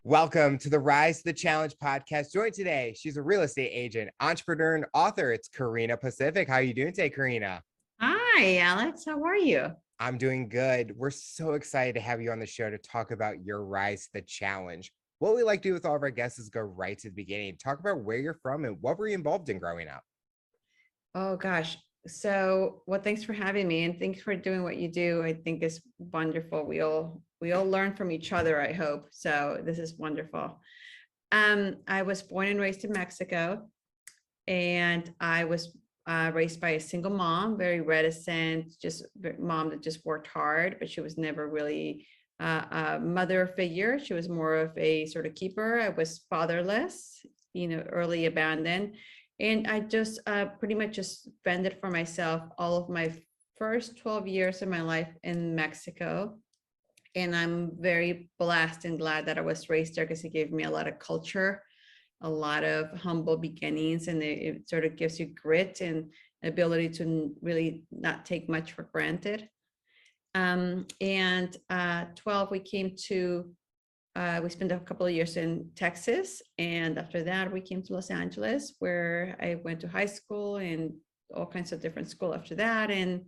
Welcome to the Rise to the Challenge podcast. Joined today, she's a real estate agent, entrepreneur, and author. It's Karina Pacific. How are you doing today, Karina? Hi, Alex. How are you? I'm doing good. We're so excited to have you on the show to talk about your rise to the challenge. What we like to do with all of our guests is go right to the beginning, talk about where you're from and what were you involved in growing up. Oh gosh. Thanks for having me and thanks for doing what you do. I think it's wonderful. We all learn from each other, I hope. So this is wonderful. I was born and raised in Mexico, and I was raised by a single mom, very reticent, just mom that just worked hard, but she was never really a mother figure. She was more of a sort of keeper. I was fatherless, early abandoned. And I just pretty much just fended for myself all of my first 12 years of my life in Mexico. And I'm very blessed and glad that I was raised there because it gave me a lot of culture, a lot of humble beginnings, and it sort of gives you grit and ability to really not take much for granted. And 12, we spent a couple of years in Texas. And after that, we came to Los Angeles, where I went to high school and all kinds of different school after that. And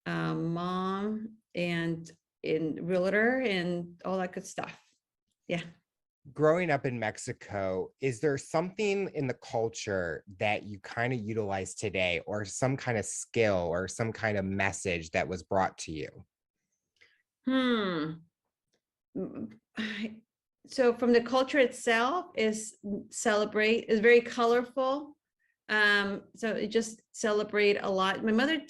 mom and in realtor and all that good stuff. Yeah. Growing up in Mexico, is there something in the culture that you kind of utilize today, or some kind of skill or some kind of message that was brought to you? So from the culture itself is very colorful. So it just celebrate a lot. My mother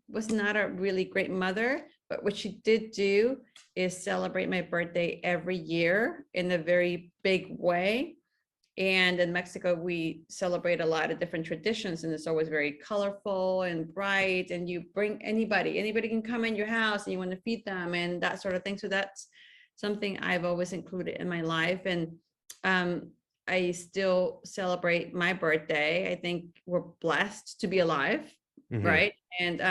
was not a really great mother, but what she did do is celebrate my birthday every year in a very big way. And in Mexico, we celebrate a lot of different traditions, and it's always very colorful and bright. And you bring anybody can come in your house and you want to feed them and that sort of thing. So that's something I've always included in my life. And I still celebrate my birthday. I think we're blessed to be alive, right? And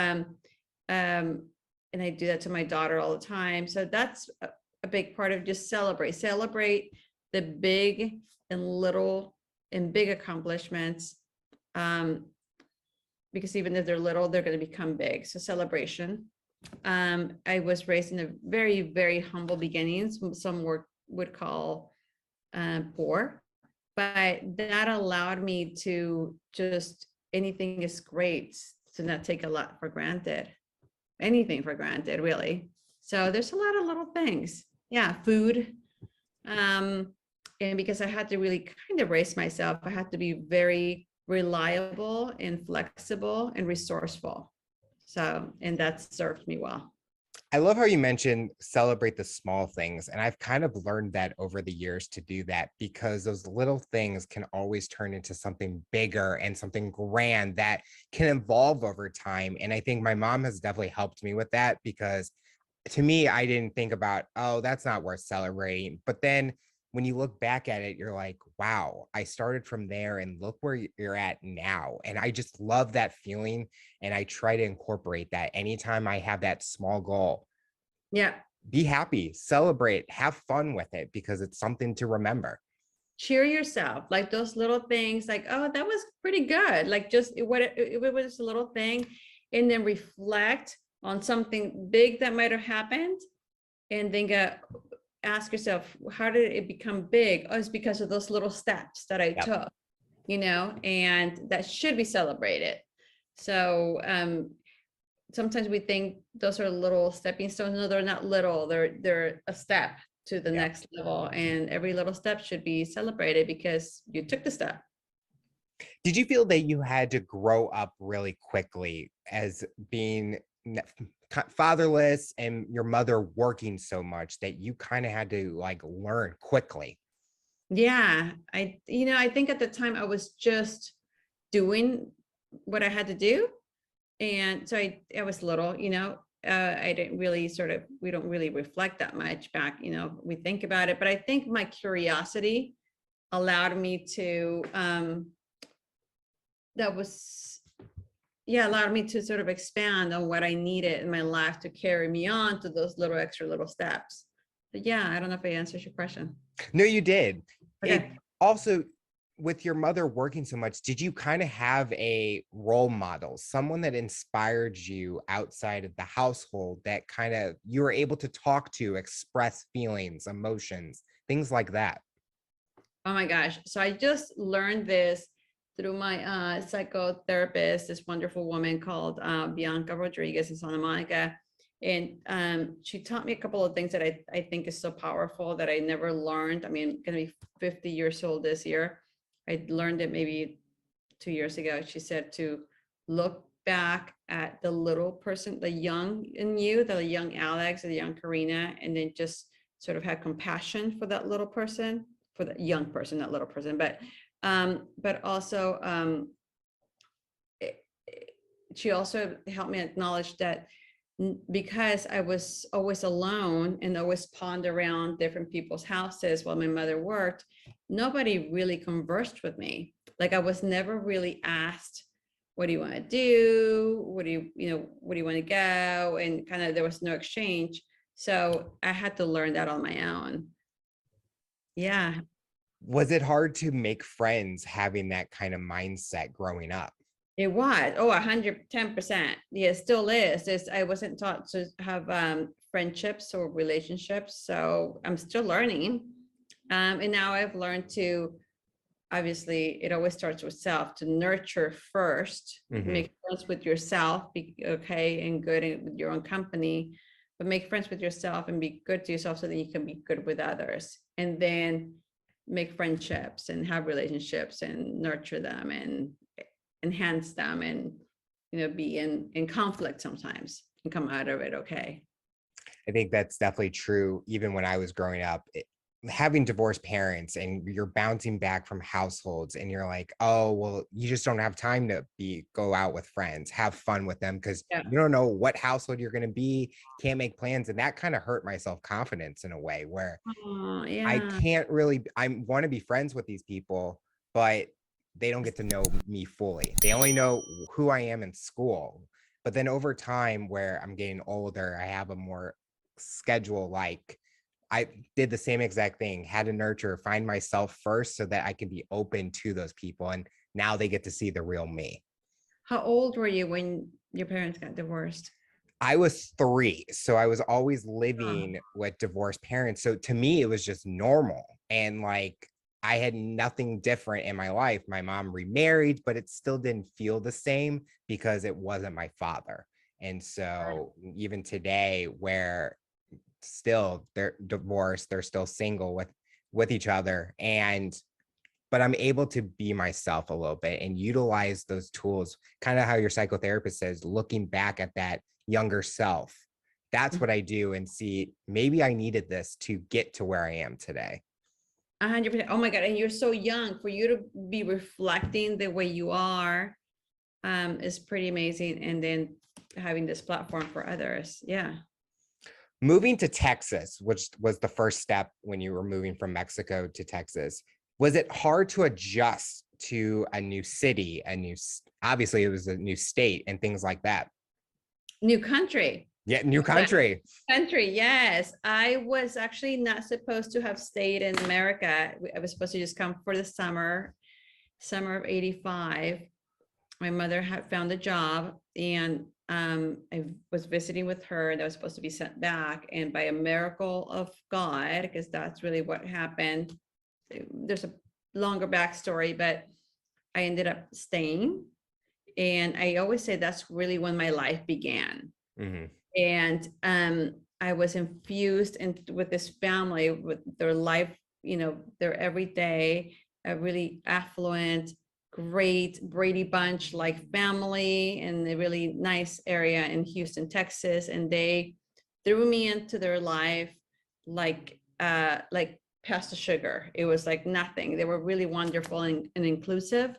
I do that to my daughter all the time. So that's a big part of just celebrate the big and little and big accomplishments, because even if they're little, they're going to become big. So celebration. I was raised in a very, very humble beginnings. Some would call poor, but that allowed me to just, anything is great, to not take a lot for granted, anything for granted, really. So there's a lot of little things. Yeah, food. And because I had to really kind of raise myself, I had to be very reliable and flexible and resourceful. So, and that served me well. I love how you mentioned celebrate the small things. And I've kind of learned that over the years to do that, because those little things can always turn into something bigger and something grand that can evolve over time. And I think my mom has definitely helped me with that, because to me, I didn't think about, oh, that's not worth celebrating. But then when you look back at it, you're like, wow, I started from there and look where you're at now. And I just love that feeling. And I try to incorporate that anytime I have that small goal. Yeah. Be happy, celebrate, have fun with it, because it's something to remember. Cheer yourself, like those little things, like, oh, that was pretty good. Like just it was a little thing, and then reflect on something big that might have happened, and then ask yourself, how did it become big? Oh, it's because of those little steps that I took, and that should be celebrated. So sometimes we think those are little stepping stones. No, they're not little. They're a step to the next level, and every little step should be celebrated because you took the step. Did you feel that you had to grow up really quickly as being fatherless and your mother working so much that you kind of had to like learn quickly? Yeah, I think at the time I was just doing what I had to do. And so I was little, I didn't really we don't really reflect that much back, we think about it, but I think my curiosity allowed me to, allowed me to sort of expand on what I needed in my life to carry me on to those little extra little steps. But yeah, I don't know if I answered your question. No, you did. It Okay. also, with your mother working so much, did you kind of have a role model, someone that inspired you outside of the household that kind of you were able to talk to, express feelings, emotions, things like that? Oh my gosh. So I just learned this through my psychotherapist, this wonderful woman called Bianca Rodriguez in Santa Monica. And she taught me a couple of things that I think is so powerful that I never learned. I mean, I'm going to be 50 years old this year. I learned it maybe 2 years ago. She said to look back at the little person, the young in you, the young Alex or the young Karina, and then just sort of have compassion for that little person, for the young person, not little person, but also she also helped me acknowledge that because I was always alone and always pawned around different people's houses while my mother worked, nobody really conversed with me. Like I was never really asked, what do you want to do? What do where do you want to go? And kind of there was no exchange. So I had to learn that on my own. Yeah, Was it hard to make friends having that kind of mindset growing up? it was. Oh, 110%. Yeah, it still is. I wasn't taught to have friendships or relationships, so I'm still learning. And now I've learned to, obviously, it always starts with self, to nurture first, Hmm. make friends with yourself, be okay and good with your own company, but make friends with yourself and be good to yourself so that you can be good with others. And then make friendships and have relationships and nurture them and enhance them and be in conflict sometimes and come out of it okay. I think that's definitely true. Even when I was growing up, having divorced parents and you're bouncing back from households and you're like, oh, well, you just don't have time to go out with friends, have fun with them because Yeah. you don't know what household you're going to be, can't make plans. And that kind of hurt my self confidence in a way where Oh, I yeah. can't really, I want to be friends with these people, but they don't get to know me fully. They only know who I am in school. But then over time, where I'm getting older, I have a more schedule. Like I did the same exact thing, had to nurture, find myself first so that I can be open to those people. And now they get to see the real me. How old were you when your parents got divorced? I was 3, so I was always Oh, living with divorced parents. So to me, it was just normal. And like I had nothing different in my life. My mom remarried, but it still didn't feel the same because it wasn't my father. And so even today, where still they're divorced, they're still single with each other. And but I'm able to be myself a little bit and utilize those tools, kind of how your psychotherapist says, looking back at that younger self. That's what I do and see maybe I needed this to get to where I am today. 100%. Oh my God. And you're so young for you to be reflecting the way you are is pretty amazing. And then having this platform for others. Yeah. Moving to Texas, which was the first step when you were moving from Mexico to Texas, was it hard to adjust to a new city, obviously it was a new state and things like that? New country. Yeah, new country. Country, yes. I was actually not supposed to have stayed in America. I was supposed to just come for the summer of 85. My mother had found a job and I was visiting with her and I was supposed to be sent back. And by a miracle of God, because that's really what happened, there's a longer backstory, but I ended up staying. And I always say that's really when my life began. Mhm. And I was infused with this family, with their life, their everyday, a really affluent, great Brady Bunch like family in a really nice area in Houston, Texas. And they threw me into their life like past the sugar. It was like nothing. They were really wonderful and inclusive.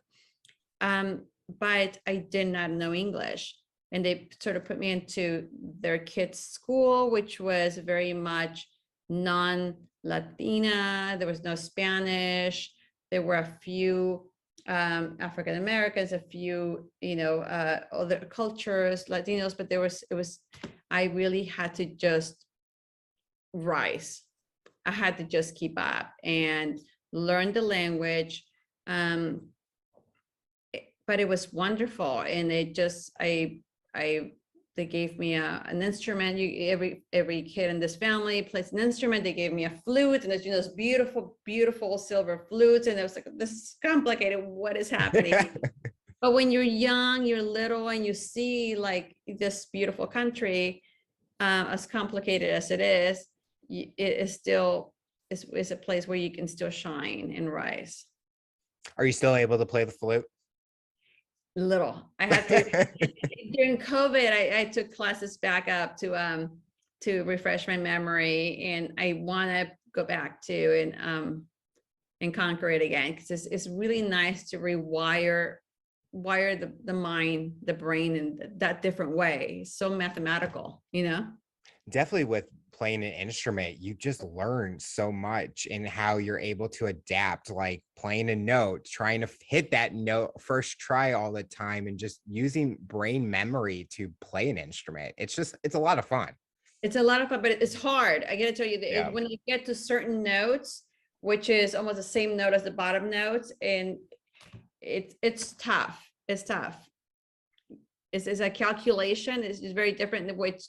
But I did not know English. And they sort of put me into their kids' school, which was very much non-Latina. There was no Spanish. There were a few African Americans, a few, other cultures, Latinos, but it was, I really had to just rise. I had to just keep up and learn the language. But it was wonderful. And it just, they gave me an instrument. Every kid in this family plays an instrument. They gave me a flute, and there's, those beautiful silver flutes. And it was like, this is complicated. What is happening? But when you're young, you're little, and you see like this beautiful country, as complicated as it is, it is still is a place where you can still shine and rise. Are you still able to play the flute? Little. I had to during COVID. I took classes back up to refresh my memory, and I want to go back to and conquer it again, because it's really nice to wire the mind, the brain in that different way. So mathematical, Definitely, with playing an instrument, you just learn so much in how you're able to adapt, like playing a note, trying to hit that note first try all the time, and just using brain memory to play an instrument. It's a lot of fun. It's a lot of fun, but it's hard. I gotta tell you that Yeah. when you get to certain notes, which is almost the same note as the bottom notes, and it's tough. It's tough. It's a calculation. It's very different, which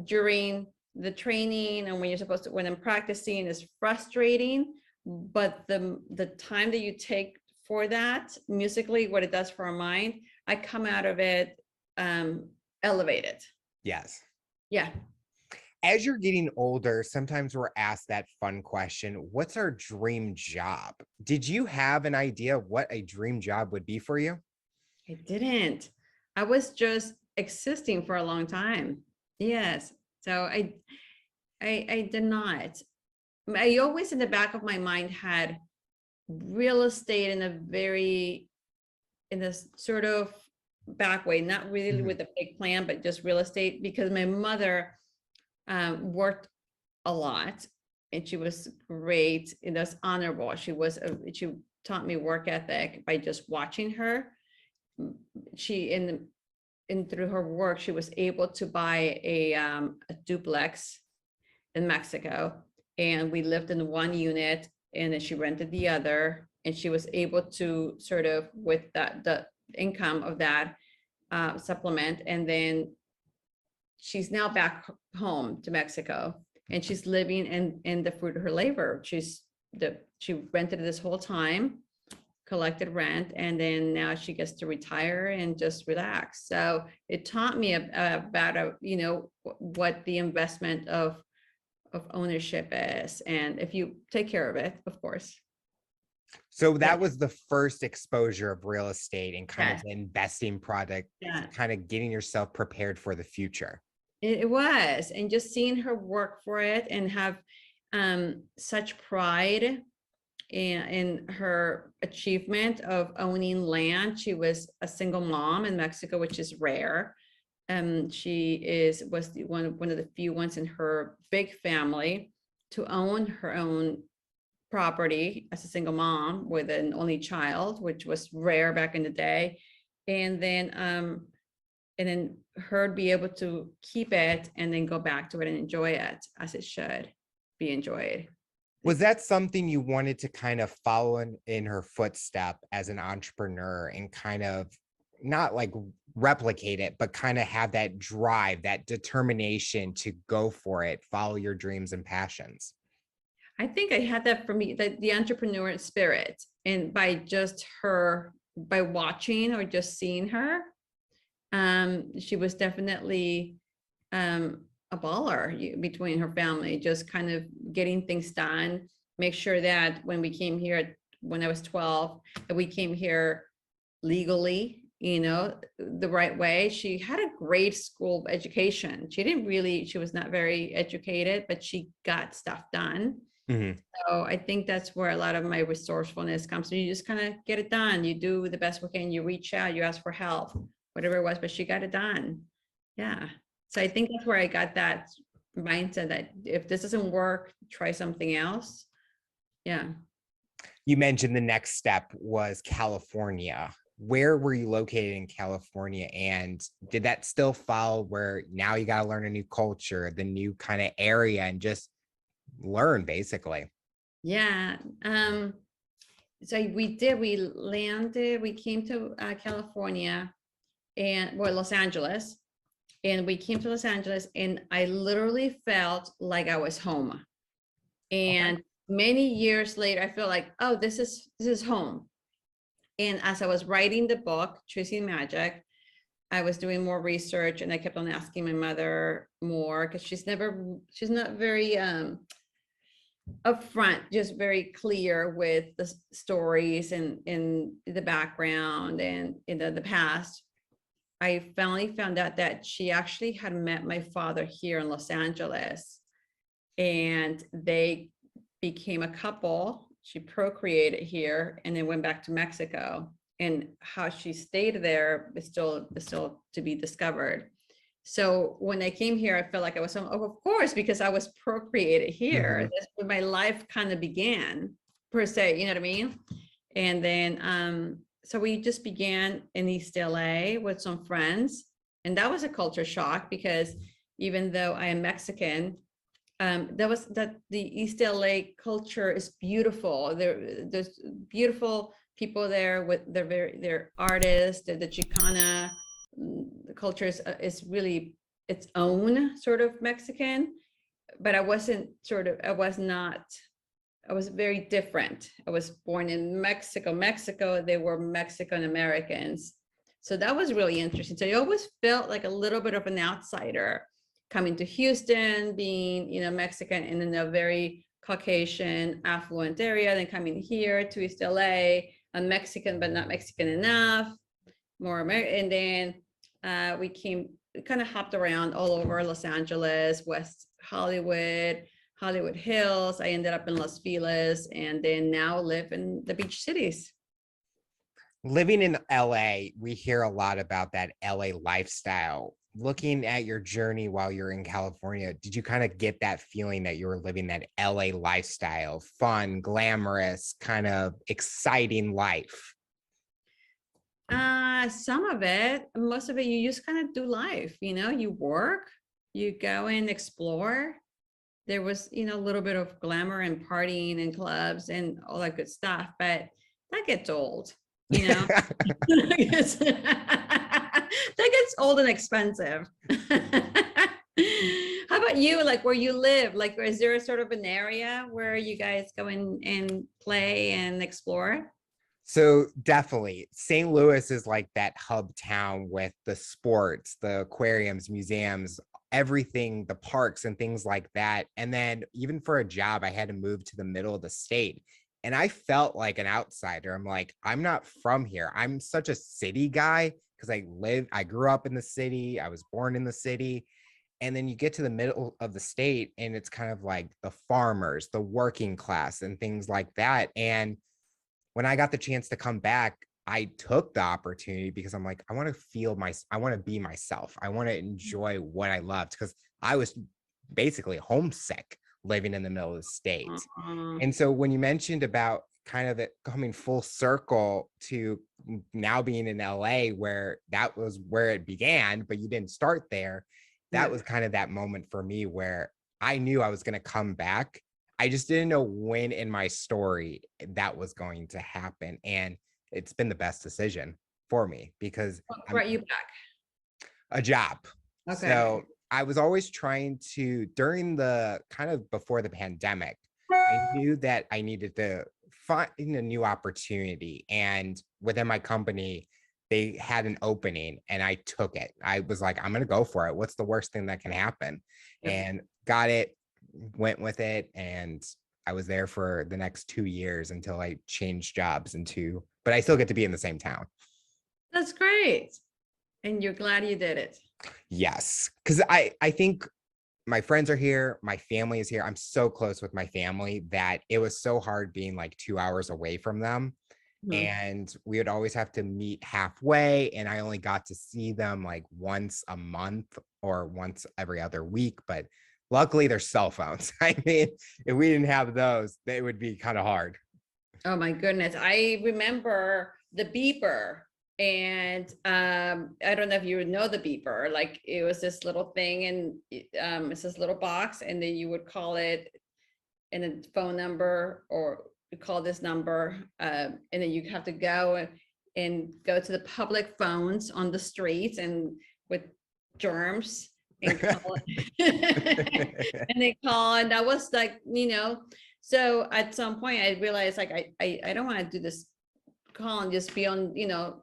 during the training and when I'm practicing is frustrating, but the time that you take for that musically, what it does for our mind, I come out of it elevated. Yes. Yeah. As you're getting older, sometimes we're asked that fun question: what's our dream job? Did you have an idea of what a dream job would be for you? I didn't. I was just existing for a long time. Yes. So I did not. I always in the back of my mind had real estate in this sort of back way, not really with a big plan, but just real estate, because my mother worked a lot, and she was great, and that's honorable. She taught me work ethic by just watching her. She and through her work, she was able to buy a duplex in Mexico, and we lived in one unit, and then she rented the other, and she was able to sort of, with the income of that, supplement. And then she's now back home to Mexico, and she's living in the fruit of her labor. She rented this whole time, collected rent, and then now she gets to retire and just relax. So it taught me about what the investment of ownership is, and if you take care of it, of course. So Yeah. that was the first exposure of real estate and kind of Yes. the investing product, Yeah. kind of getting yourself prepared for the future. It was, and just seeing her work for it and have such pride in her achievement of owning land. She was a single mom in Mexico, which is rare. She was one of the few ones in her big family to own her own property as a single mom with an only child, which was rare back in the day. And then her be able to keep it and then go back to it and enjoy it as it should be enjoyed. Was that something you wanted to kind of follow in her footstep as an entrepreneur, and kind of not like replicate it, but kind of have that drive, that determination to go for it, follow your dreams and passions? I think I had that for me, the entrepreneur spirit, and by watching or just seeing her, she was definitely a baller between her family, just kind of getting things done. Make sure that when we came here, when I was 12, that we came here legally, the right way. She had a great school education. She was not very educated, but she got stuff done. Mhm. So I think that's where a lot of my resourcefulness comes. So you just kind of get it done. You do the best we can. You reach out, you ask for help, whatever it was, but she got it done. Yeah. So I think that's where I got that mindset that if this doesn't work, try something else. Yeah. You mentioned the next step was California. Where were you located in California? And did that still follow where now you got to learn a new culture, the new kind of area, and just learn basically. Yeah. So we came to California and well, Los Angeles, and we came to Los Angeles, and I literally felt like I was home. Okay. And many years later, I feel like, oh, this is home. And as I was writing the book, Choosing Magic, I was doing more research, and I kept on asking my mother more because she's not very upfront, just very clear with the stories and in the background and in the past. I finally found out that she actually had met my father here in Los Angeles, and they became a couple. She procreated here and then went back to Mexico. And how she stayed there is still to be discovered. So when I came here, I felt like I was home. Oh, of course, because I was procreated here. Mhm. That's where my life kind of began, per se. You know what I mean? And then so we just began in East LA with some friends. And that was a culture shock because even though I am Mexican, that the East LA culture is beautiful. There's beautiful people there with they're artists. The Chicana culture is really its own sort of Mexican, but I was very different. I was born in Mexico. They were Mexican Americans. So that was really interesting. So I always felt like a little bit of an outsider coming to Houston, being, Mexican and in a very Caucasian, affluent area, then coming here to East LA, I'm Mexican, but not Mexican enough, more American. And then we kind of hopped around all over Los Angeles, West Hollywood Hills. I ended up in Los Feliz, and then now live in the beach cities. Living in LA, we hear a lot about that LA lifestyle. Looking at your journey while you're in California, did you kind of get that feeling that you were living that LA lifestyle, fun, glamorous, kind of exciting life? Some of it, most of it, you just kind of do life, you work, you go and explore. There was, a little bit of glamour and partying and clubs and all that good stuff, but that gets old, you know. That gets old and expensive. How about you? Like where you live? Like, is there a sort of an area where you guys go in and play and explore? So definitely, St. Louis is like that hub town with the sports, the aquariums, museums, everything, the parks and things like that. And then even for a job, I had to move to the middle of the state. And I felt like an outsider. I'm like, I'm not from here. I'm such a city guy because I grew up in the city. I was born in the city. And then you get to the middle of the state and it's kind of like the farmers, the working class and things like that. And when I got the chance to come back, I took the opportunity because I'm like, I want to be myself. I want to enjoy what I loved because I was basically homesick living in the middle of the state. Uh, And so when you mentioned about kind of it coming full circle to now being in LA, where that was where it began, but you didn't start there, that yeah. was kind of that moment for me where I knew I was going to come back. I just didn't know when in my story that was going to happen. And it's been the best decision for me because What I'm brought you back? a job. Okay. So I was always trying to, during the kind of before the pandemic, I knew that I needed to find a new opportunity. And within my company, they had an opening and I took it. I was like, I'm going to go for it. What's the worst thing that can happen? Yep. And got it, went with it. And I was there for the next 2 years until I changed jobs but I still get to be in the same town. That's great. And you're glad you did it. Yes. Cause I think my friends are here, my family is here. I'm so close with my family that it was so hard being like 2 hours away from them. Mhm. And we would always have to meet halfway. And I only got to see them like once a month or once every other week. But luckily, there's cell phones. I mean, if we didn't have those, it would be kind of hard. Oh my goodness. I remember the beeper. And I don't know if you would know the beeper. Like it was this little thing and it's this little box, and then you would call it and a phone number, or you call this number, and then you have to go to the public phones on the streets and with germs and call and they call, and that was like, so at some point I realized like I don't want to do this call and just be on,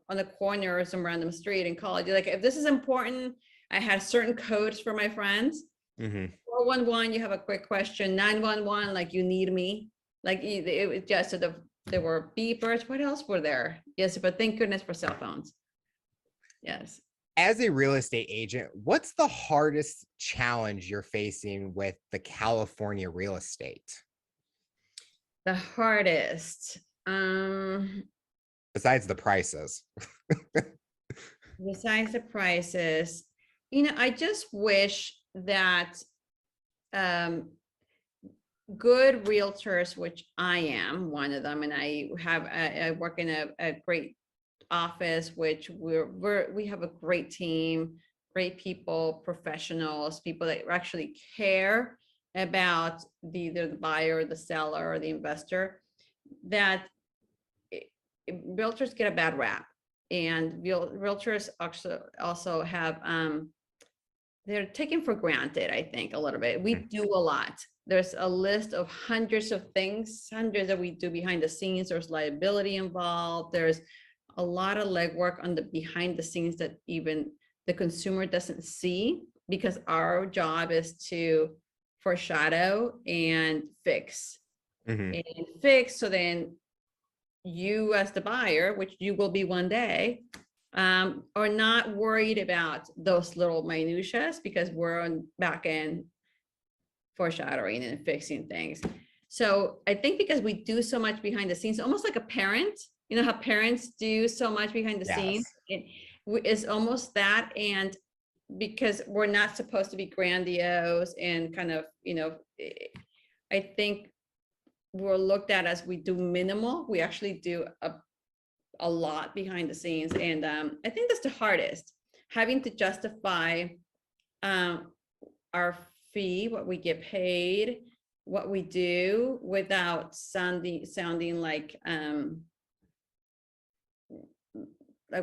on the corner or some random street and call it. Like, if this is important, I had certain codes for my friends. 411, you have a quick question. 911, like you need me. Like it was just sort of, there were beepers. What else were there? Yes, but thank goodness for cell phones. Yes. As a real estate agent, what's the hardest challenge you're facing with the California real estate? The hardest. Besides the prices. Besides the prices, I just wish that good realtors, which I am one of them, and I work in a great office, which we have a great team, great people, professionals, people that actually care about either the buyer, the seller, or the investor, that realtors get a bad rap. And realtors also have, they're taken for granted, I think, a little bit. We do a lot. There's a list of hundreds that we do behind the scenes. There's liability involved. There's a lot of legwork on the behind the scenes that even the consumer doesn't see, because our job is to foreshadow and fix. And fix, so then you as the buyer, which you will be one day, are not worried about those little minutiae, because we're on back end foreshadowing and fixing things. So I think because we do so much behind the scenes, almost like a parent, how parents do so much behind the scenes, it's almost that. And because we're not supposed to be grandiose and kind of, I think we're looked at as we do minimal. We actually do a lot behind the scenes. And I think that's the hardest, having to justify our fee, what we get paid, what we do, without sounding like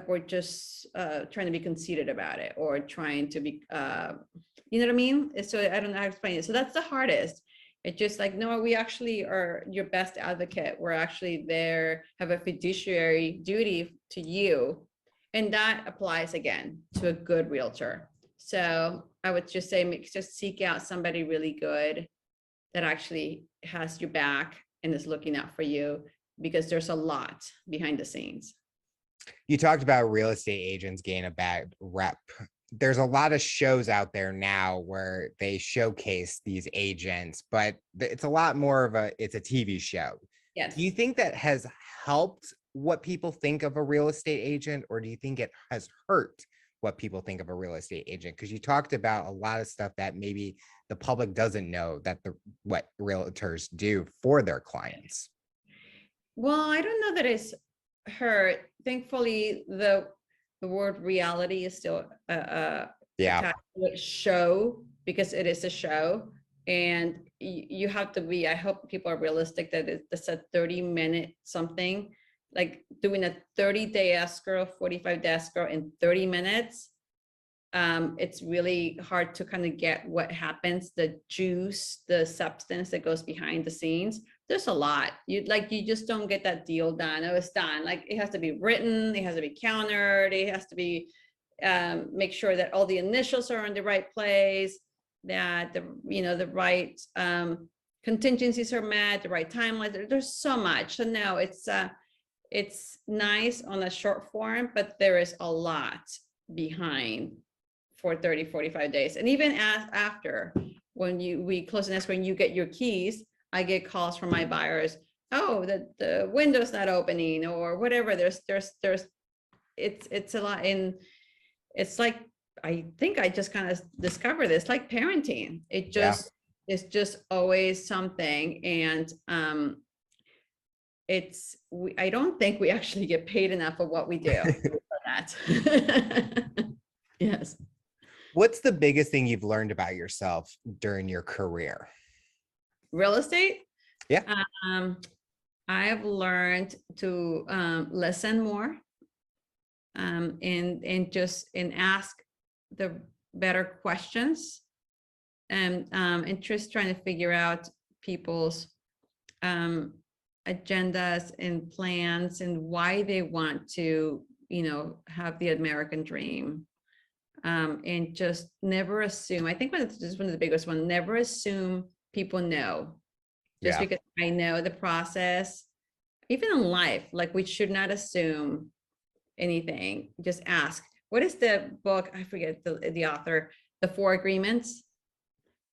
we're just trying to be conceited about it, or trying to be, you know what I mean? So I don't know how to explain it. So that's the hardest. It's just like, no, we actually are your best advocate. We're actually there, have a fiduciary duty to you. And that applies again to a good realtor. So I would just say, just seek out somebody really good that actually has your back and is looking out for you, because there's a lot behind the scenes. You talked about real estate agents getting a bad rep. There's a lot of shows out there now where they showcase these agents, but it's a lot more of it's a TV show. Yes. Do you think that has helped what people think of a real estate agent, or do you think it has hurt what people think of a real estate agent? Because you talked about a lot of stuff that maybe the public doesn't know that what realtors do for their clients. Well, I don't know that it's hurt. Thankfully, the word reality is still attached to a show, because it is a show, and you have to be, I hope people are realistic that it's a 30-minute something, like doing a 30-day escrow, 45-day escrow in 30 minutes. It's really hard to kind of get what happens, the juice, the substance that goes behind the scenes. There's a lot. You just don't get that deal done. Oh, it's done. Like, it has to be written, it has to be countered, it has to be make sure that all the initials are in the right place, that the right contingencies are met, the right timeline. There's so much. So no, it's nice on a short form, but there is a lot behind for 30, 45 days. And even after, when we close an escrow and you get your keys, I get calls from my buyers. Oh, the window's not opening, or whatever. It's a lot. And it's like, I think I just kind of discovered this, like parenting. It's just always something. And I don't think we actually get paid enough for what we do for that. Yes. What's the biggest thing you've learned about yourself during your career? Real estate? Yeah. Um, I've learned to listen more, and ask the better questions, and just trying to figure out people's um, agendas and plans and why they want to, have the American dream. And just never assume. I think that's just one of the biggest ones. Never assume people know. Just Yeah. because I know the process, even in life, like we should not assume anything. Just ask. What is the book? I forget the author. The Four Agreements.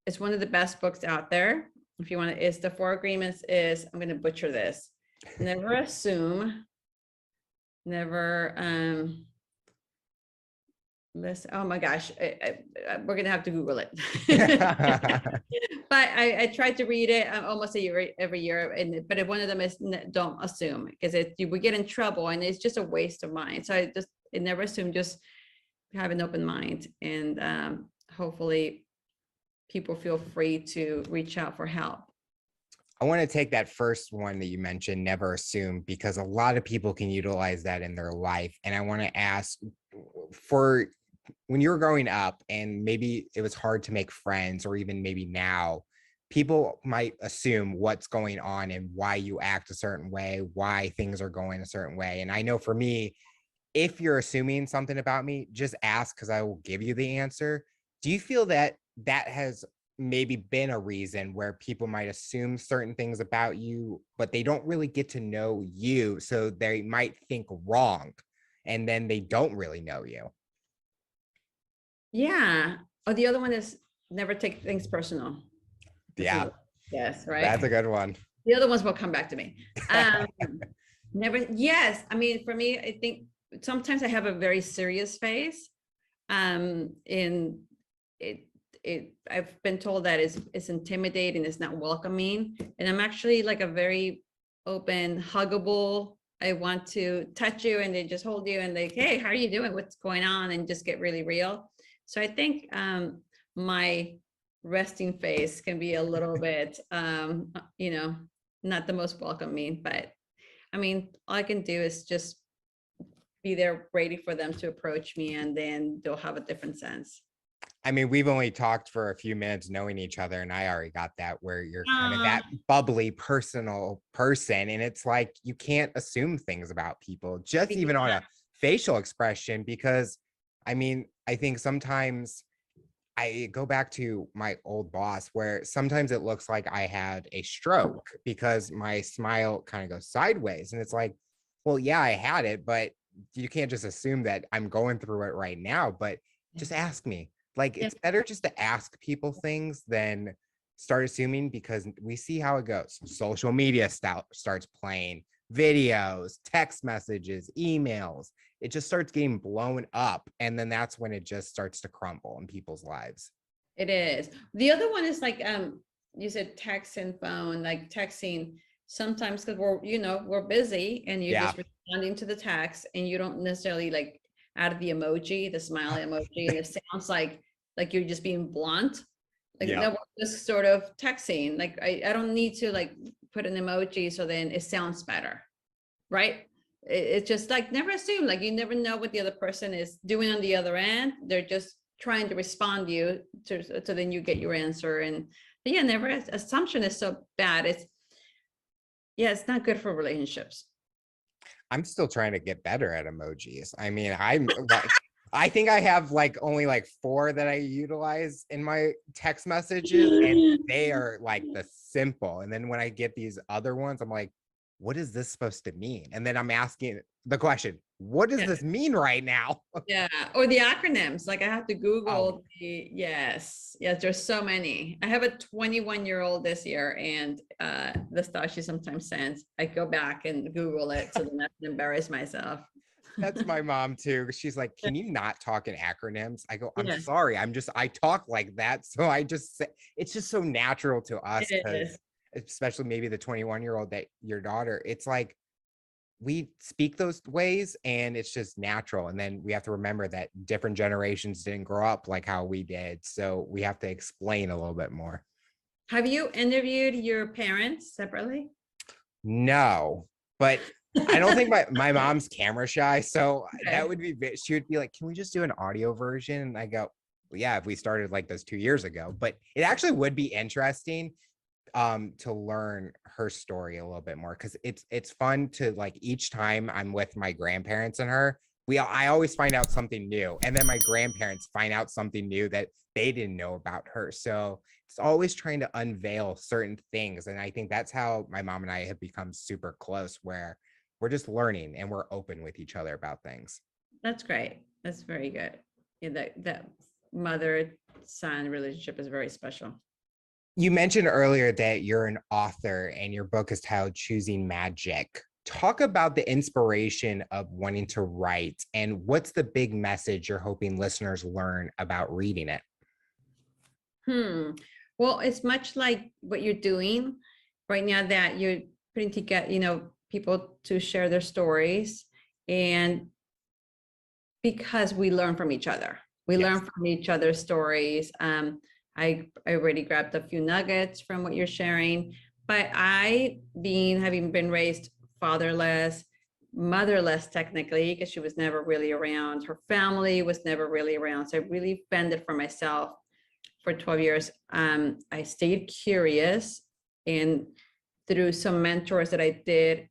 It's one of the best books out there. If you want to, is the Four Agreements is, I'm going to butcher this. Never assume, never, listen. Oh my gosh, we're gonna have to Google it. But I tried to read it almost every year, but one of them is don't assume, because we get in trouble and it's just a waste of mind. So I never assume, just have an open mind, and hopefully people feel free to reach out for help. I want to take that first one that you mentioned, never assume, because a lot of people can utilize that in their life. And I want to ask, for when you were growing up and maybe it was hard to make friends, or even maybe now, people might assume what's going on and why you act a certain way, why things are going a certain way. And I know for me, if you're assuming something about me, just ask, because I will give you the answer. Do you feel that that has maybe been a reason where people might assume certain things about you, but they don't really get to know you, so they might think wrong, and then they don't really know you? Yeah. Oh, the other one is never take things personal. Yeah, Yes, that's right. a good one. The other ones will come back to me. Never, yes. I mean, for me, I think sometimes I have a very serious face. In I've been told that it's intimidating, it's not welcoming. And I'm actually like a very open, huggable. I want to touch you and they just hold you and like, hey, how are you doing? What's going on? And just get really real. So I think my resting face can be a little bit, not the most welcoming, but I mean, all I can do is just be there ready for them to approach me, and then they'll have a different sense. I mean, we've only talked for a few minutes knowing each other, and I already got that, where you're kind of Uh, that bubbly, personal person. And it's like, you can't assume things about people, just even on a facial expression, because I mean, I think sometimes I go back to my old boss, where sometimes it looks like I had a stroke because my smile kind of goes sideways. And it's like, well, yeah, I had it, but you can't just assume that I'm going through it right now. But just ask me. Like, yeah, it's better just to ask people things than start assuming, because we see how it goes. Social media starts playing, videos, text messages, emails. It just starts getting blown up. And then that's when it just starts to crumble in people's lives. it is. The other one is like, you said text and phone, like texting sometimes, because we're busy and you're Yeah. just responding to the text and you don't necessarily like add the emoji, the smiley emoji, and it sounds like you're just being blunt. Like, no, Yep. we're just sort of texting. Like, I don't need to like put an emoji so then it sounds better, right? It's just like, never assume, like you never know what the other person is doing on the other end. They're just trying to respond to you so then you get your answer. And but yeah, never, assumption is so bad. It's not good for relationships. I'm still trying to get better at emojis. I mean, I'm like, I think I have like only like 4 that I utilize in my text messages, and they are like the simple. And then when I get these other ones, I'm like, what is this supposed to mean? And then I'm asking the question, what does Yeah. this mean right now? Yeah, or the acronyms. Like I have to Oh, Google yes, there's so many. I have a 21-year-old this year, and the stuff she sometimes sends, I go back and Google it so then I can embarrass myself. that's my mom too. She's like, can you not talk in acronyms? I go, I'm Yeah, sorry. I talk like that. So I just say, it's just so natural to us, it because is. especially maybe the 21-year-old that your daughter, it's like we speak those ways and it's just natural. And then we have to remember that different generations didn't grow up like how we did. So we have to explain a little bit more. Have you interviewed your parents separately? No, but I don't think my mom's camera shy, so that Okay. would be she would be like, "Can we just do an audio version?" And I go, well, "Yeah, if we started like this 2 years ago." But it actually would be interesting to learn her story a little bit more, because it's fun to, like, each time I'm with my grandparents and her, I always find out something new, and then my grandparents find out something new that they didn't know about her. So it's always trying to unveil certain things, and I think that's how my mom and I have become super close, where we're just learning and we're open with each other about things. That's great. That's very good. Yeah, that mother-son relationship is very special. You mentioned earlier that you're an author and your book is titled Choosing Magic. Talk about the inspiration of wanting to write, and what's the big message you're hoping listeners learn about reading it? Hmm. Well, it's much like what you're doing right now, that you're putting together, people to share their stories. And because we learn from each other, we learn Yes. from each other's stories. I already grabbed a few nuggets from what you're sharing, but having been raised fatherless, motherless technically, because she was never really around, her family was never really around. So I really fended for myself for 12 years. I stayed curious, and through some mentors that I did,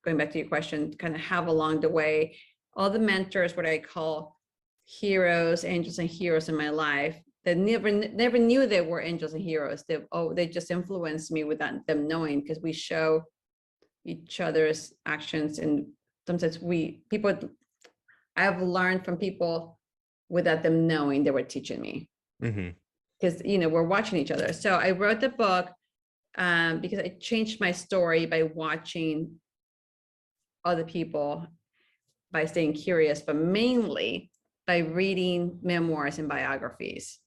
going back to your question, kind of have along the way, all the mentors, what I call heroes, angels and heroes in my life, that never knew they were angels and heroes. They just influenced me without them knowing, because we show each other's actions, and sometimes I've learned from people without them knowing they were teaching me, Mm-hmm. because we're watching each other. So I wrote the book because I changed my story by watching other people, by staying curious, but mainly by reading memoirs and biographies.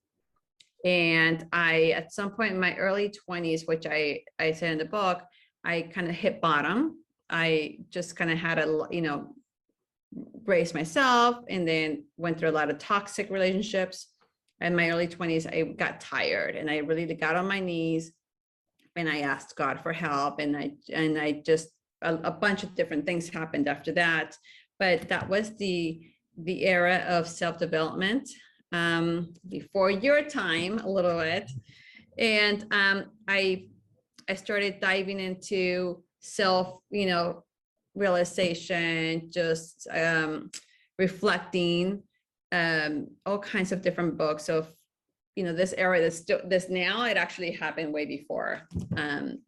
And at some point in my early 20s, which I said in the book, I kind of hit bottom. I just kind of had raised myself, and then went through a lot of toxic relationships. In my early 20s, I got tired, and I really got on my knees, and I asked God for help, and I just a bunch of different things happened after that. But that was the era of self-development, before your time a little bit. And I started diving into self, realization, just reflecting, all kinds of different books of, this era that's still this now. It actually happened way before.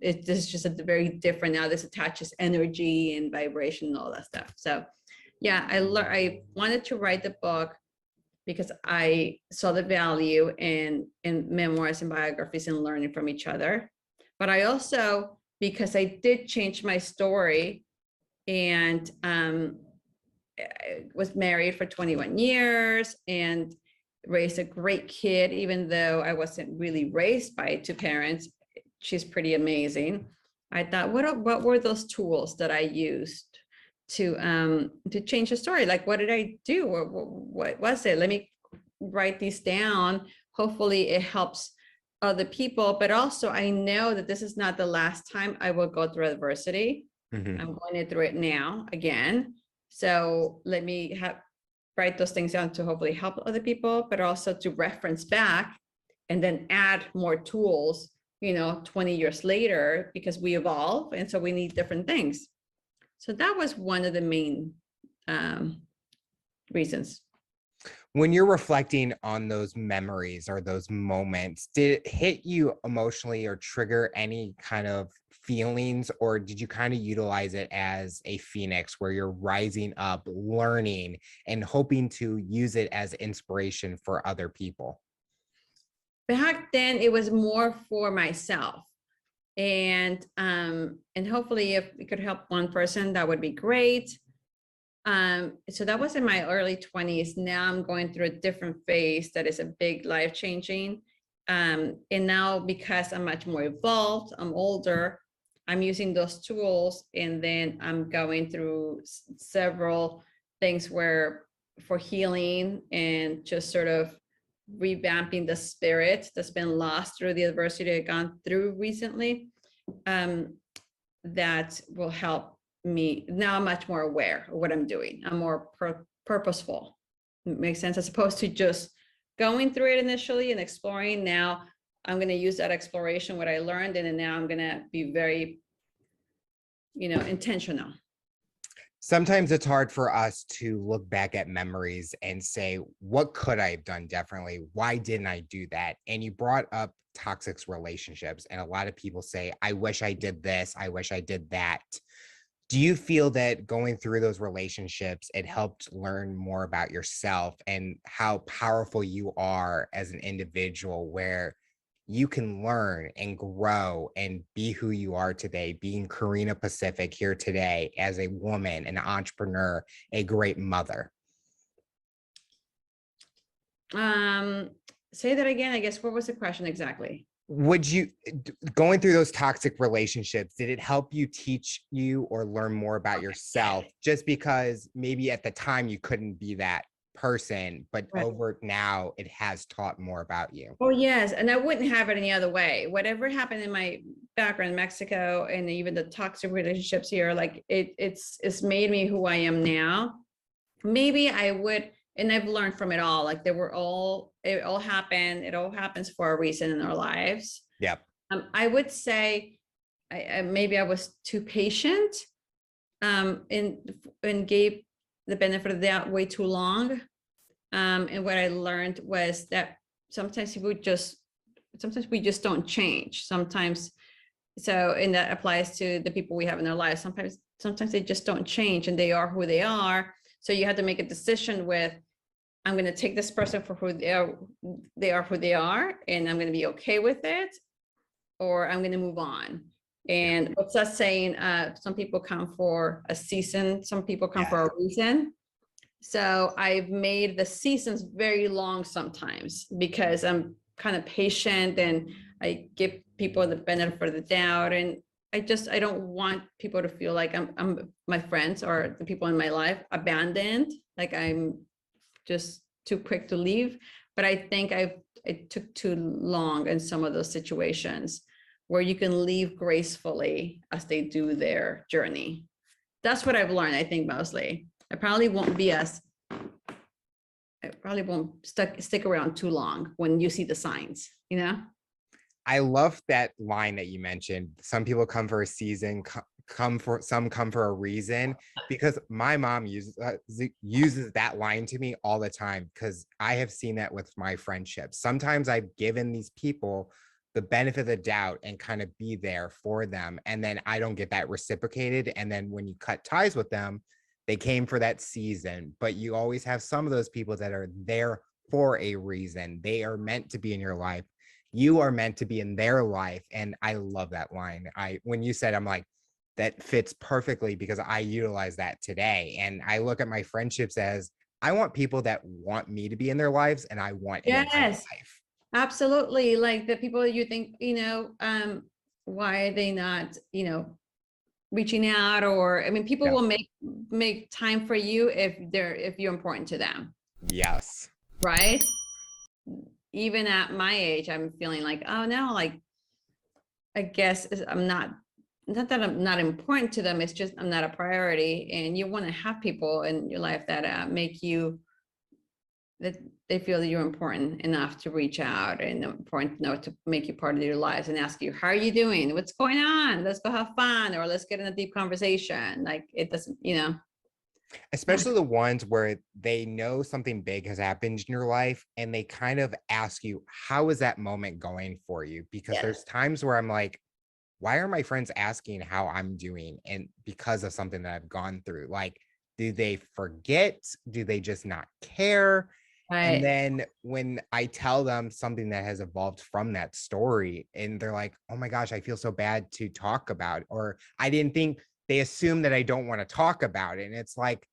This is just a very different now. This attaches energy and vibration and all that stuff. So yeah, I wanted to write the book because I saw the value in memoirs and biographies and learning from each other. But I also, because I did change my story, and I was married for 21 years and raised a great kid, even though I wasn't really raised by two parents. She's pretty amazing. I thought, what were those tools that I used to change the story? Like, what did I do? What was it? Let me write these down. Hopefully it helps other people, but also I know that this is not the last time I will go through adversity. Mm-hmm. I'm going through it now again. So let me write those things down to hopefully help other people, but also to reference back and then add more tools, 20 years later, because we evolve. And so we need different things. So that was one of the main reasons. When you're reflecting on those memories or those moments, did it hit you emotionally or trigger any kind of feelings, or did you kind of utilize it as a phoenix where you're rising up, learning, and hoping to use it as inspiration for other people? Back then, it was more for myself. And hopefully if we could help one person, that would be great. So that was in my early 20s. Now I'm going through a different phase that is a big life changing. And now, because I'm much more evolved, I'm older, I'm using those tools, and then I'm going through several things where for healing and just sort of revamping the spirit that's been lost through the adversity I've gone through recently. That will help me. Now I'm much more aware of what I'm doing. I'm more purposeful. It makes sense, as opposed to just going through it initially and exploring. Now I'm going to use that exploration, what I learned, and then now I'm going to be very, intentional. Sometimes it's hard for us to look back at memories and say, what could I have done differently? Why didn't I do that? And you brought up toxic relationships, and a lot of people say, I wish I did this, I wish I did that. Do you feel that going through those relationships, it helped learn more about yourself and how powerful you are as an individual, where you can learn and grow and be who you are today, being Karina Pacific here today as a woman, an entrepreneur, a great mother? Say that again. I guess, what was the question exactly? Would you, going through those toxic relationships, did it help you teach you or learn more about yourself, just because maybe at the time you couldn't be that person, but Right. over now it has taught more about you? Oh, yes. And I wouldn't have it any other way. Whatever happened in my background in Mexico, and even the toxic relationships here, like it's made me who I am now. Maybe I would, and I've learned from it all. Like it all happened. It all happens for a reason in our lives. Yep. I would say maybe I was too patient, and gave the benefit of the doubt way too long. And what I learned was that sometimes we just don't change. Sometimes, and that applies to the people we have in our lives. Sometimes they just don't change, and they are who they are. So you have to make a decision with, I'm going to take this person for who they are who they are, and I'm going to be okay with it, or I'm going to move on. And what's that saying? Some people come for a season, some people come for a reason. So I've made the seasons very long sometimes, because I'm kind of patient and I give people the benefit of the doubt. And I don't want people to feel like I'm my friends or the people in my life abandoned, like I'm just too quick to leave. But I think it took too long in some of those situations where you can leave gracefully as they do their journey. That's what I've learned, I think, mostly. I probably won't stick around too long when you see the signs, I love that line that you mentioned. Some people come for a season, come for a reason, because my mom uses that line to me all the time, because I have seen that with my friendships. Sometimes I've given these people the benefit of the doubt and kind of be there for them, and then I don't get that reciprocated. And then when you cut ties with them, they came for that season, but you always have some of those people that are there for a reason. They are meant to be in your life. You are meant to be in their life. And I love that line. When you said, I'm like, that fits perfectly, because I utilize that today. And I look at my friendships as, I want people that want me to be in their lives, and I want in my life. Absolutely. Like the people you think, why are they not, reaching out? Or, I mean, people will make time for you if you're important to them. Yes. Right. Even at my age, I'm feeling like, oh no, like, I guess I'm not that I'm not important to them. It's just, I'm not a priority. And you want to have people in your life that make you, that they feel that you're important enough to reach out, and important enough to make you part of their lives and ask you, how are you doing? What's going on? Let's go have fun, or let's get in a deep conversation. Like, it doesn't, Especially the ones where they know something big has happened in your life, and they kind of ask you, how is that moment going for you? Because there's times where I'm like, why are my friends asking how I'm doing? And because of something that I've gone through, like, do they forget? Do they just not care? And then when I tell them something that has evolved from that story, and they're like, oh my gosh, I feel so bad to talk about, or I didn't think, they assume that I don't want to talk about it. And it's like,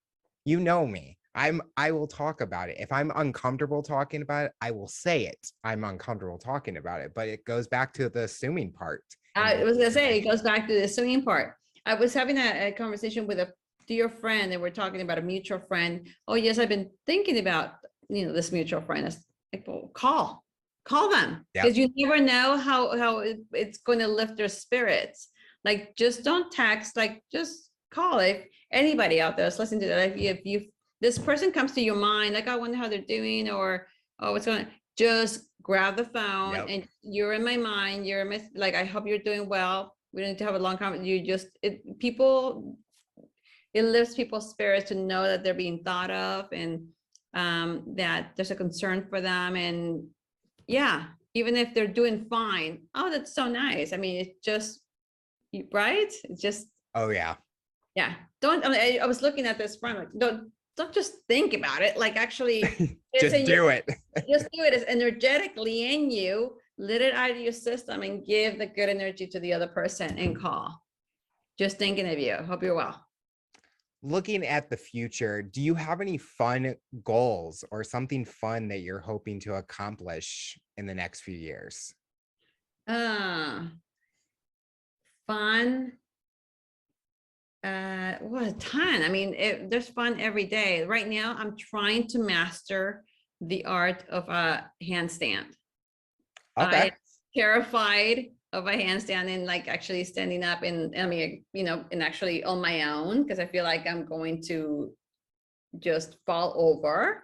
you know me, I will talk about it. If I'm uncomfortable talking about it, I will say it. I'm uncomfortable talking about it, but it goes back to the assuming part. I was gonna say, it goes back to the swinging part. I was having a conversation with a dear friend, and we're talking about a mutual friend. Oh yes, I've been thinking about, this mutual friend. like, well, call them, Yep. because you never know how it's going to lift their spirits. Like, just don't text, like, just call. If anybody out there is listening to that, if you this person comes to your mind, like, I wonder how they're doing, or oh, what's going on, just grab the phone Yep. and you're in my mind, you're in my, like, I hope you're doing well. We don't need to have a long conversation. You just, it lifts people's spirits to know that they're being thought of, and that there's a concern for them. And yeah, even if they're doing fine, oh, that's so nice. I mean, it's just, right? It's just, Oh yeah. yeah. Don't, I mean, I was looking at this front, like, don't just think about it. Like, actually, it's Just in your, do it. just do it. It's energetically in you. Let it out of your system and give the good energy to the other person and call. Just thinking of you. Hope you're well. Looking at the future, do you have any fun goals or something fun that you're hoping to accomplish in the next few years? Fun. Well, a ton. I mean, there's fun every day. Right now, I'm trying to master the art of a handstand. Okay. I'm terrified of a handstand and, like, actually standing up, and I mean, and actually on my own, because I feel like I'm going to just fall over.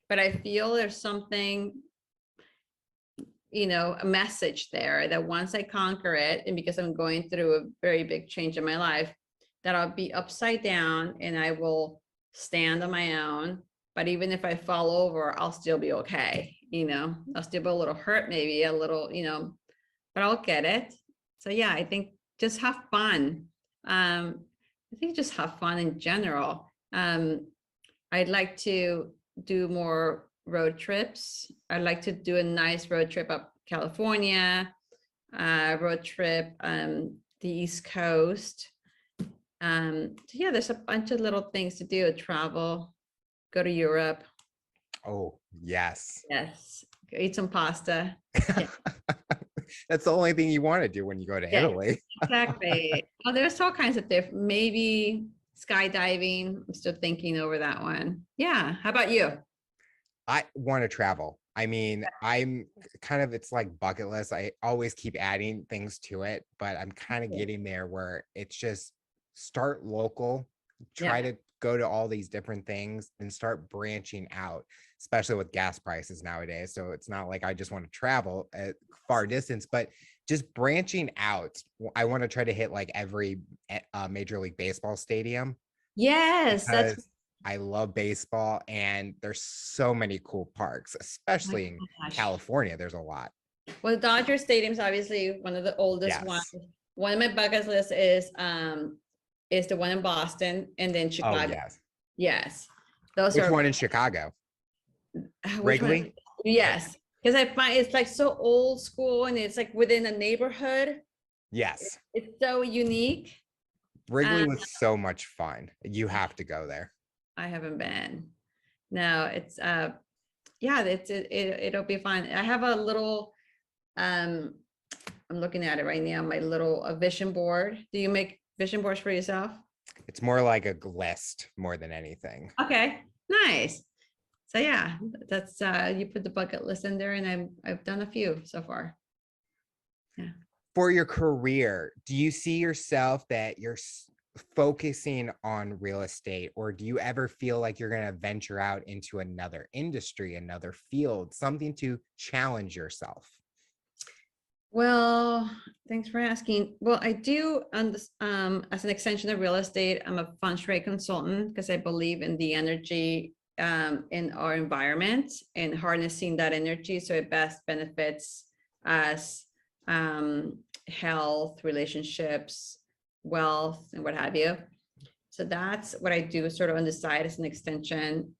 But I feel there's something, a message there, that once I conquer it, and because I'm going through a very big change in my life, that I'll be upside down and I will stand on my own. But even if I fall over, I'll still be okay. I'll still be a little hurt, maybe a little, but I'll get it. So yeah, I think just have fun. I think just have fun in general. I'd like to do more road trips. I'd like to do a nice road trip up California, road trip, the East Coast. So yeah, there's a bunch of little things to do. Travel, go to Europe. Oh, yes. Yes, go eat some pasta. Yeah, That's the only thing you want to do when you go to yeah, Italy. exactly. Oh, there's all kinds of different, maybe skydiving. I'm still thinking over that one. Yeah. How about you? I want to travel. I mean, I'm kind of, it's like bucket list. I always keep adding things to it, but I'm kind of getting there where it's just start local, try Yeah. to go to all these different things and start branching out, especially with gas prices nowadays. So it's not like I just want to travel at far distance, but just branching out. I want to try to hit like every Major League Baseball stadium Yes, that's, because I love baseball and there's so many cool parks, oh my especially in gosh. California. There's a lot. Well, Dodger Stadium's obviously one of the oldest ones. Yes. One of my bucket list is the one in Boston, and then Oh, Chicago. yes. Yes. Those Which are, one in Chicago? which one? Wrigley? Yes. Because I find it's like so old school, and it's like within a neighborhood. Yes. It's so unique. Wrigley Um, was so much fun. You have to go there. I haven't been. No, it's yeah, it'll be fun. I have a little I'm looking at it right now, my little vision board. Do you make vision boards for yourself? It's more like a list more than anything. Okay, nice. So yeah, that's you put the bucket list in there, and I've done a few so far. Yeah. For your career, do you see yourself that you're focusing on real estate, or do you ever feel like you're going to venture out into another industry, another field, something to challenge yourself? Well, thanks for asking. Well, I do, as an extension of real estate, I'm a feng shui consultant because I believe in the energy in our environment and harnessing that energy so it best benefits us, health, relationships, wealth, and what have you. So that's what I do sort of on the side as an extension.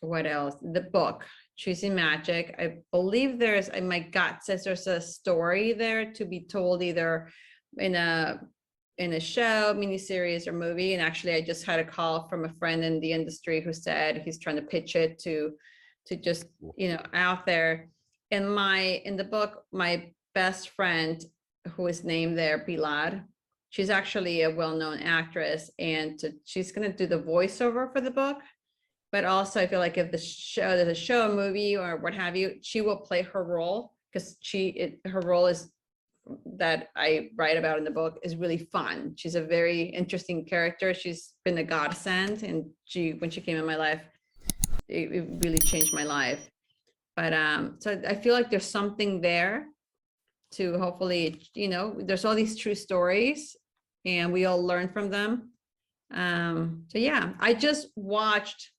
What else? The book, Choosing Magic. I believe there's, in my gut says there's a story there to be told either in a show, miniseries, or movie. And actually, I just had a call from a friend in the industry who said he's trying to pitch it to just, out there. In the book, my best friend, who is named there, Pilar, she's actually a well-known actress, and she's going to do the voiceover for the book. but also I feel like if there's a show, a movie, or what have you, she will play her role, because her role is that I write about in the book is really fun. She's a very interesting character. She's been a godsend, and when she came in my life, it really changed my life. But so I feel like there's something there to hopefully, there's all these true stories, and we all learn from them. So yeah, I just watched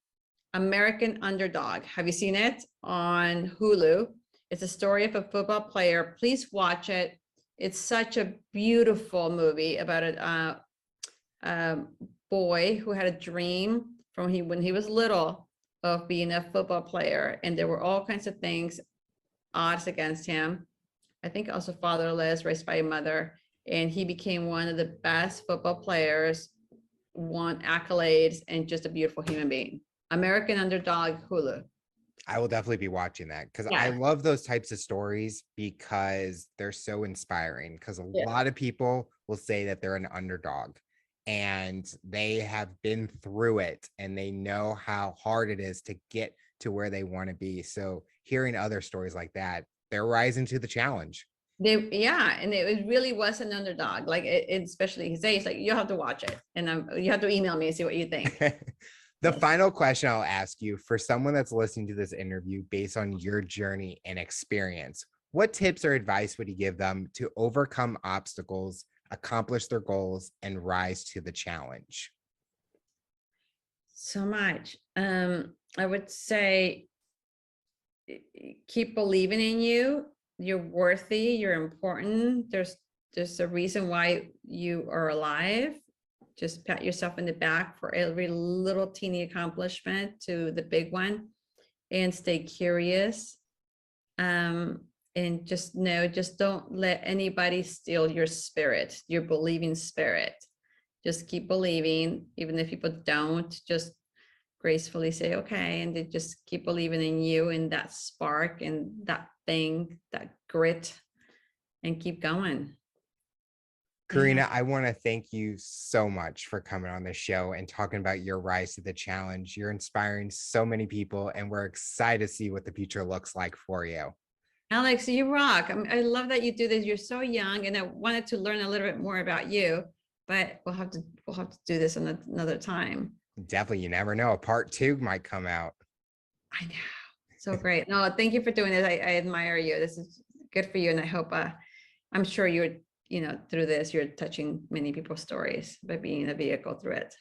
American Underdog. Have you seen it on Hulu? It's a story of a football player. Please watch it. It's such a beautiful movie about a boy who had a dream from when he was little of being a football player, and there were all kinds of things, odds against him. I think also fatherless, raised by a mother, and he became one of the best football players, won accolades, and just a beautiful human being. American Underdog, Hulu. I will definitely be watching that, because I Yeah. love those types of stories because they're so inspiring. Because a Yeah. lot of people will say that they're an underdog and they have been through it and they know how hard it is to get to where they want to be. So hearing other stories like that, they're rising to the challenge. And it really was an underdog. Like especially his age. Like, you have to watch it, and you have to email me and see what you think. The Yes. final question I'll ask you, for someone that's listening to this interview based on your journey and experience, what tips or advice would you give them to overcome obstacles, accomplish their goals, and rise to the challenge? So much. I would say keep believing in you. You're worthy, you're important. There's a reason why you are alive. Just pat yourself in the back for every little teeny accomplishment to the big one, and stay curious. And just don't let anybody steal your spirit, your believing spirit. Just keep believing, even if people don't. Just gracefully say okay, and they just keep believing in you, and that spark, and that thing, that grit, and keep going. Karina, Yeah. I want to thank you so much for coming on the show and talking about your rise to the challenge. You're inspiring so many people, and we're excited to see what the future looks like for you. Alex, you rock. I love that you do this. You're so young, and I wanted to learn a little bit more about you, but we'll have to do this another time. Definitely, you never know. A part 2 might come out. I know. So great. No, thank you for doing this. I admire you. This is good for you. And I hope, I'm sure you're, through this, you're touching many people's stories by being a vehicle through it.